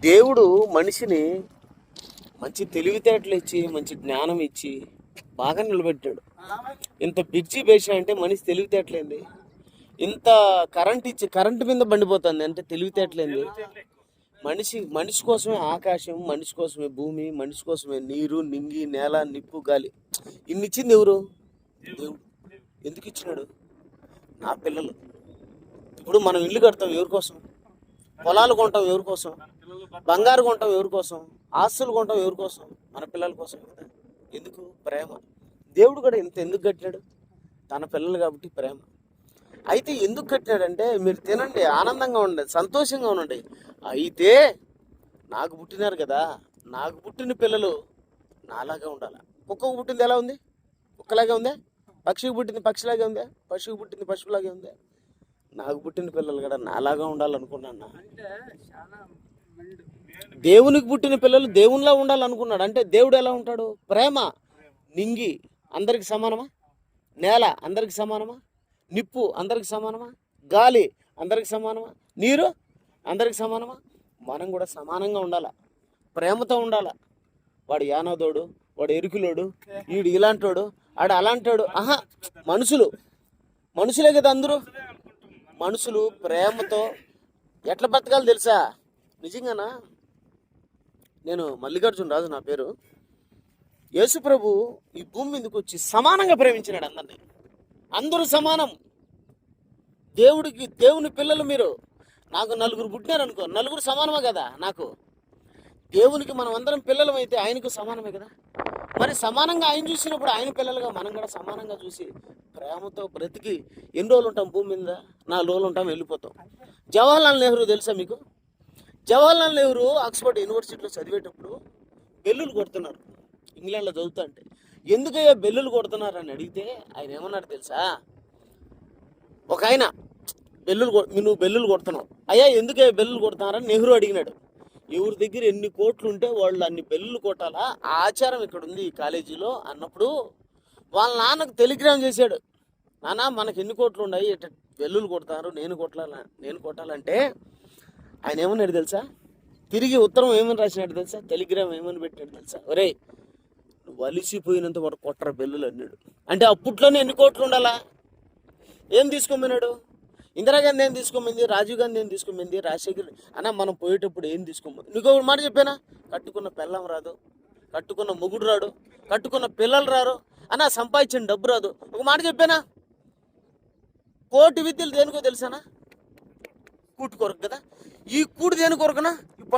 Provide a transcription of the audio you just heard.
దేవుడు మనిషిని మంచి తెలివితేటలు ఇచ్చి మంచి జ్ఞానం ఇచ్చి బాగా నిలబెట్టాడు. ఇంత బిర్జీ బేష అంటే మనిషి తెలివితేటలేంది. ఇంత కరెంట్ మీద బండిపోతుంది అంటే తెలివితేటలేంది. మనిషి కోసమే ఆకాశం, మనిషి కోసమే భూమి, మనిషి కోసమే నీరు, నింగి, నేల, నిప్పు, గాలి. ఇన్ని ఇచ్చింది ఎవరు? దేవుడు. ఎందుకు ఇచ్చినాడు? నా పిల్లలు. ఇప్పుడు మనం ఇల్లు కడతాం ఎవరి కోసం? పొలాలు కొంటాం ఎవరి కోసం? బంగారు కొంటాం ఎవరి కోసం? ఆస్తులు కొంటాం ఎవరి కోసం? మన పిల్లల కోసం కదా. ఎందుకు? ప్రేమ. దేవుడు కూడా ఎందుకు కట్టినాడు? తన పిల్లలు కాబట్టి ప్రేమ. అయితే ఎందుకు కట్టినాడంటే మీరు తినండి, ఆనందంగా ఉండండి, సంతోషంగా ఉండండి. అయితే నాకు పుట్టినారు కదా, నాకు పుట్టిన పిల్లలు నాలాగా ఉండాలి. కుక్కకు పుట్టింది ఎలా ఉంది? కుక్కలాగే ఉందా? పక్షికి పుట్టింది పక్షిలాగే ఉందా? పశువుకి పుట్టింది పశువులాగే ఉందా? నాకు పుట్టిన పిల్లలు కూడా నాలాగా ఉండాలనుకున్నాను. దేవునికి పుట్టిన పిల్లలు దేవునిలా ఉండాలనుకున్నాడు. అంటే దేవుడు ఎలా ఉంటాడు? ప్రేమ. నింగి అందరికి సమానమా? నేల అందరికి సమానమా? నిప్పు అందరికి సమానమా? గాలి అందరికి సమానమా? నీరు అందరికి సమానమా? మనం కూడా సమానంగా ఉండాలా, ప్రేమతో ఉండాలా. వాడు యానాదోడు, వాడు ఎరుకులోడు, వీడు ఇలాంటోడు, ఆడు అలాంటోడు. మనుషులే కదా అందరూ. మనుషులు ప్రేమతో ఎట్లా బతకాలి తెలుసా? నిజంగానా? నేను మల్లికార్జున రాజు నా పేరు. యేసుప్రభు ఈ భూమి మీదకి వచ్చి సమానంగా ప్రేమించినాడు అందరినీ. అందరూ సమానం. దేవుని పిల్లలు మీరు. నాకు నలుగురు పుట్టినారనుకో, నలుగురు సమానమే కదా నాకు. దేవునికి మనం అందరం పిల్లలం అయితే ఆయనకు సమానమే కదా. మరి సమానంగా ఆయన చూసినప్పుడు ఆయన పిల్లలుగా మనం కూడా సమానంగా చూసి ప్రేమతో బ్రతికి ఎన్ని రోజులు ఉంటాం భూమి మీద? 4 రోజులు ఉంటాం, వెళ్ళిపోతాం. జవహర్లాల్ నెహ్రూ తెలుసా మీకు? జవహర్లాల్ నెహ్రూ ఆక్స్ఫర్డ్ యూనివర్సిటీలో చదివేటప్పుడు బెల్లులు కొడుతున్నారు. ఇంగ్లాండ్లో చదువుతా అంటే ఎందుకయ్యా బెల్లులు కొడుతున్నారు అని అడిగితే ఆయన ఏమన్నాడు తెలుసా? ఒక ఆయన నువ్వు బెల్లులు కొడుతున్నావు అయ్యా, ఎందుకయ్యా బెల్లులు కొడుతున్నారని నెహ్రూ అడిగినాడు. ఎవరి దగ్గర ఎన్ని కోట్లు ఉంటే వాళ్ళు అన్ని బెల్లులు కొట్టాలా, ఆ ఆచారం ఇక్కడ ఉంది ఈ కాలేజీలో అన్నప్పుడు వాళ్ళ నాన్నకు టెలిగ్రామ్ చేశాడు. నాన్న మనకి ఎన్ని కోట్లు ఉన్నాయి, ఇట్లా బెల్లులు కొడతారు, నేను కొట్టాలంటే ఆయన ఏమన్నాడు తెలుసా? తిరిగి ఉత్తరం ఏమని రాసినాడు తెలుసా? టెలిగ్రామ్ ఏమని పెట్టాడు తెలుసా? ఒరే నువ్వు అలిసిపోయినంత వరకు కొట్టరా బెల్లులు అన్నాడు. అంటే అప్పట్లోనే ఎన్ని కోట్లు ఉండాలా? ఏం తీసుకోమన్నాడు? ఇందిరాగాంధీ ఏం తీసుకోమంది? రాజీవ్ గాంధీ ఏం తీసుకోమంది? రాజశేఖర్ అన్న మనం పోయేటప్పుడు ఏం తీసుకోమంది? నీకు ఒక మాట చెప్పానా? కట్టుకున్న పెళ్ళం రాదు, కట్టుకున్న మొగుడు రాడు, కట్టుకున్న పిల్లలు రారు, అన్న సంపాదించిన డబ్బు రాదు. ఒక మాట చెప్పానా? కోటి విద్యలు దేనికో తెలుసానా? కూటు కొరకు కదా. ఈ కూడు దేని కొరకునా?